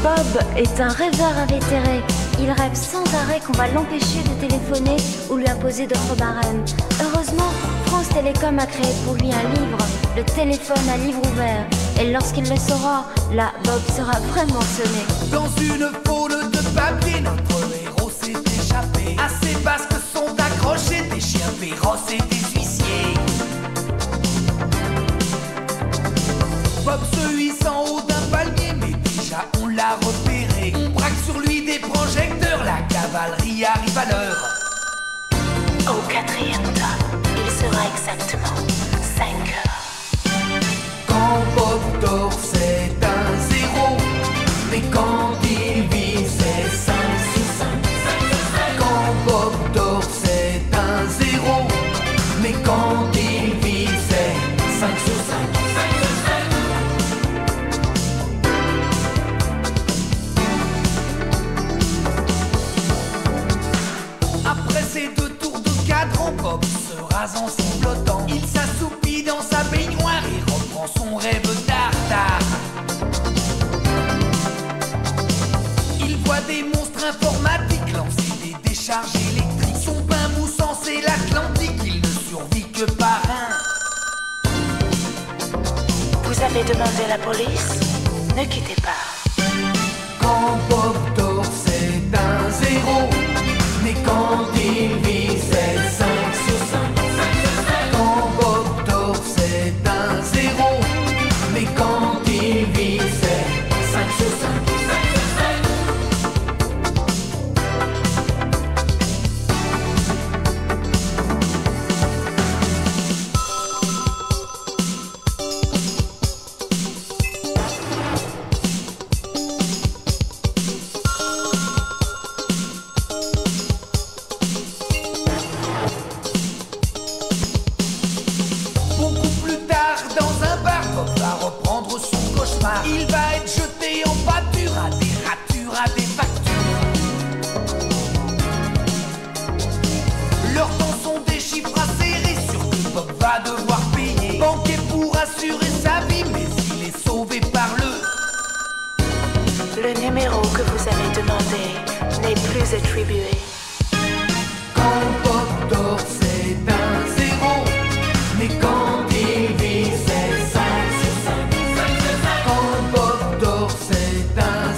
Bob est un rêveur invétéré. Il rêve sans arrêt qu'on va l'empêcher de téléphoner ou lui imposer d'autres barèmes. Heureusement, France Télécom a créé pour lui un livre, le téléphone à livre ouvert. Et lorsqu'il le saura, là, Bob sera vraiment sonné. Dans une faune de papier, notre héros s'est échappé. À ses basques sont accrochés des chiens féroces et des huissiers. Bob se hisse en haut d'un palmier, mais déjà on l'a repéré. On braque sur lui des projecteurs, la cavalerie arrive à l'heure. Au quatrième tome, il sera exactement 5 heures. Quand Bob dort, c'est un zéro, mais quand il vit, c'est 5 sur 5. Quand Bob dort, c'est un zéro, mais quand il vit, c'est 5 sur 5. Après ces 2 tours de cadran, Bob se rase en sifflotant. Il s'assoupit dans sa baignoire et reprend son rêve tartare. Il voit des monstres informatiques lancer des décharges électriques. Son pain moussant, c'est l'Atlantique, il ne survit que par un. Vous avez demandé la police? Ne quittez pas. Quand Bob dort, c'est un zéro, mais quand il vit, c'est 5 sur 5. Quand Bob dort, c'est un zéro, mais quand il vit, c'est 5 sur 5. Beaucoup plus tard, dans un bar, Bob va reprendre son cauchemar. Il va être jeté en pâture à des ratures, à des factures. Leurs temps sont des chiffres à serrer, sûr que Bob va devoir payer. Banquer pour assurer sa vie, mais il est sauvé par Le numéro que vous avez demandé n'est plus attribué. Quand Bob dort, c'est un zéro, mais quand il vit, c'est 5 sur 5. Quand Bob dort, c'est un